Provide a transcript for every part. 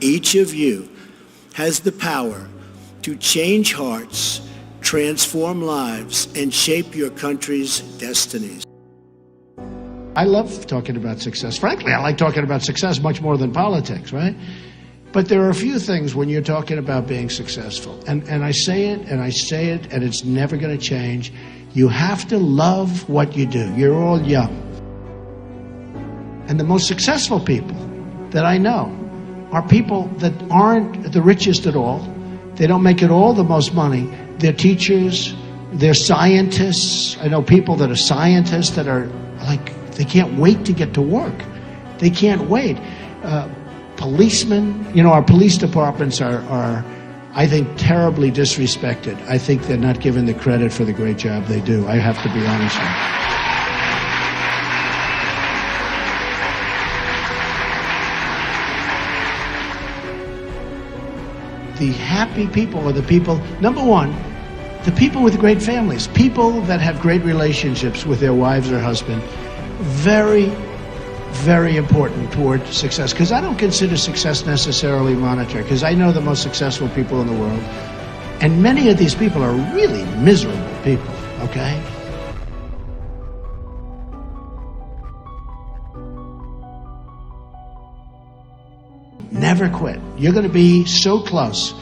Each of you has the power to change hearts, transform lives, and shape your country's destinies. I love talking about success. Frankly, I like talking about success much more than politics, right? But there are a few things when you're talking about being successful. And I say it, and I say it, and it's never going to change. You have to love what you do. You're all young. And the most successful people that I know are people that aren't the richest at all. They don't make it all the most money. They're teachers. They're scientists. I know people that are scientists that are like, they can't wait to get to work. They can't wait. Policemen, you know, our police departments are, I think, terribly disrespected. I think they're not given the credit for the great job they do. I have to be honest with you. The happy people are the people, number one, the people with great families, people that have great relationships with their wives or husband. Very, very important toward success, because I don't consider success necessarily monetary, because I know the most successful people in the world, and many of these people are really miserable people, okay? Never quit. You're going to be so close.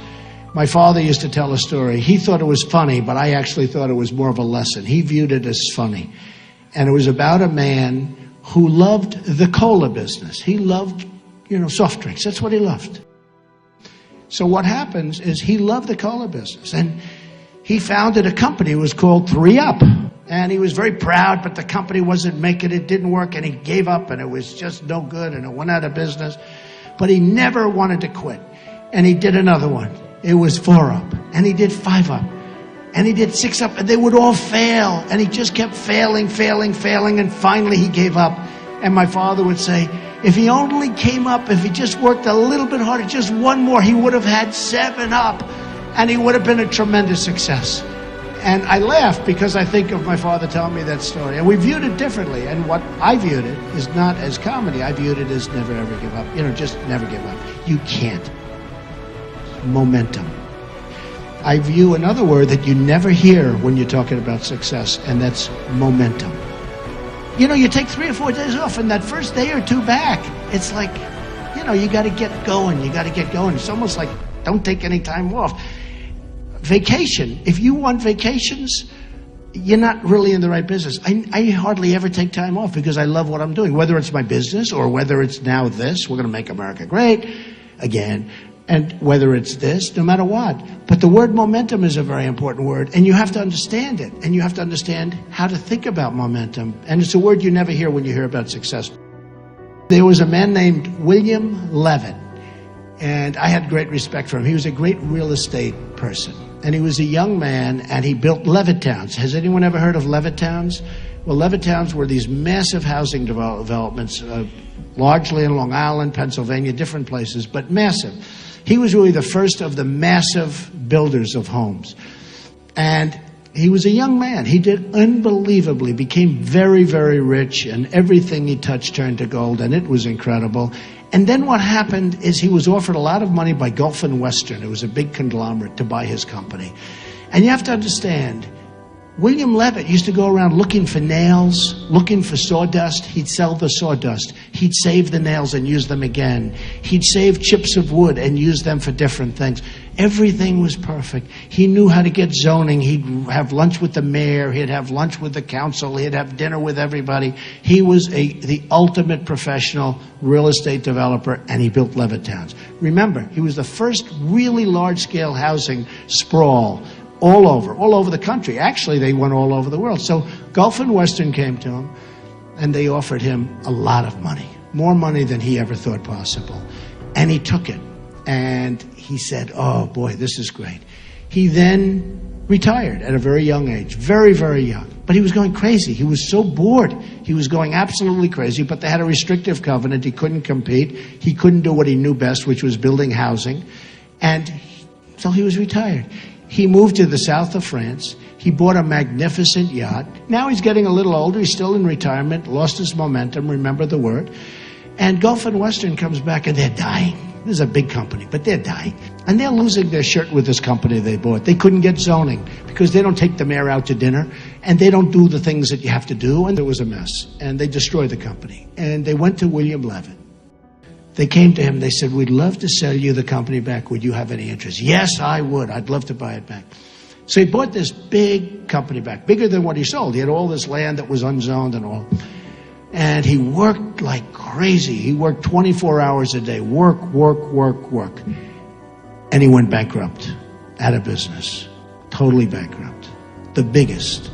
My father used to tell a story. He thought it was funny, but I actually thought it was more of a lesson. He viewed it as funny. And it was about a man who loved the cola business. He loved, soft drinks. That's what he loved. So what happens is he loved the cola business. And he founded a company. It was called 3-Up. And he was very proud, but the company wasn't making it. Didn't work, and he gave up, and it was just no good, and it went out of business. But he never wanted to quit. And he did another one. It was 4-Up. And he did 5-Up. And he did 6-Up, and they would all fail. And he just kept failing, and finally he gave up. And my father would say, if he only came up, if he just worked a little bit harder, just one more, he would have had 7-Up, and he would have been a tremendous success. And I laugh because I think of my father telling me that story. And we viewed it differently. And what I viewed it is not as comedy. I viewed it as never, ever give up. Just never give up. You can't. Momentum. I view another word that you never hear when you're talking about success, and that's momentum. You take 3 or 4 days off, and that first day or two back, it's like, you got to get going. You got to get going. It's almost like don't take any time off. Vacation. If you want vacations, you're not really in the right business. I hardly ever take time off because I love what I'm doing, whether it's my business or whether it's now this. We're going to make America great again. And whether it's this, no matter what. But the word momentum is a very important word, and you have to understand it, and you have to understand how to think about momentum. And it's a word you never hear when you hear about success. There was a man named William Levitt, and I had great respect for him. He was a great real estate person, and he was a young man, and he built Levittowns. Has anyone ever heard of Levittowns? Well, Levittowns were these massive housing developments, largely in Long Island, Pennsylvania, different places, but massive. He was really the first of the massive builders of homes. And he was a young man. He did unbelievably, became very, very rich, and everything he touched turned to gold, and it was incredible. And then what happened is he was offered a lot of money by Gulf and Western. It was a big conglomerate to buy his company. And you have to understand, William Levitt used to go around looking for nails, looking for sawdust. He'd sell the sawdust. He'd save the nails and use them again. He'd save chips of wood and use them for different things. Everything was perfect. He knew how to get zoning. He'd have lunch with the mayor. He'd have lunch with the council. He'd have dinner with everybody. He was the ultimate professional real estate developer, and he built Levittowns. Remember, he was the first really large-scale housing sprawl all over the country. Actually, they went all over the world. So Gulf and Western came to him, and they offered him a lot of money, more money than he ever thought possible. And he took it, and he said, oh boy, this is great. He then retired at a very young age, very, very young. But he was going crazy. He was so bored. He was going absolutely crazy, but they had a restrictive covenant. He couldn't compete. He couldn't do what he knew best, which was building housing. And so he was retired. He moved to the south of France. He bought a magnificent yacht. Now he's getting a little older. He's still in retirement, lost his momentum, remember the word. And Gulf and Western comes back, and they're dying. This is a big company, but they're dying. And they're losing their shirt with this company they bought. They couldn't get zoning because they don't take the mayor out to dinner and they don't do the things that you have to do. And it was a mess. And they destroyed the company. And they went to William Levitt. They came to him. They said, we'd love to sell you the company back. Would you have any interest? Yes, I would. I'd love to buy it back. So he bought this big company back, bigger than what he sold. He had all this land that was unzoned and all. And he worked like crazy. He worked 24 hours a day. Work. And he went bankrupt, out of business, totally bankrupt. The biggest,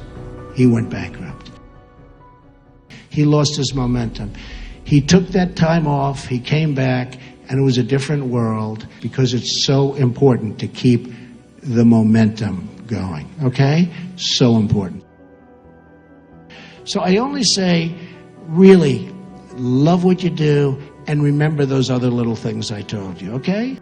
he went bankrupt. He lost his momentum. He took that time off, he came back, and it was a different world because it's so important to keep the momentum going, okay? So important. So I only say, really, love what you do and remember those other little things I told you, okay?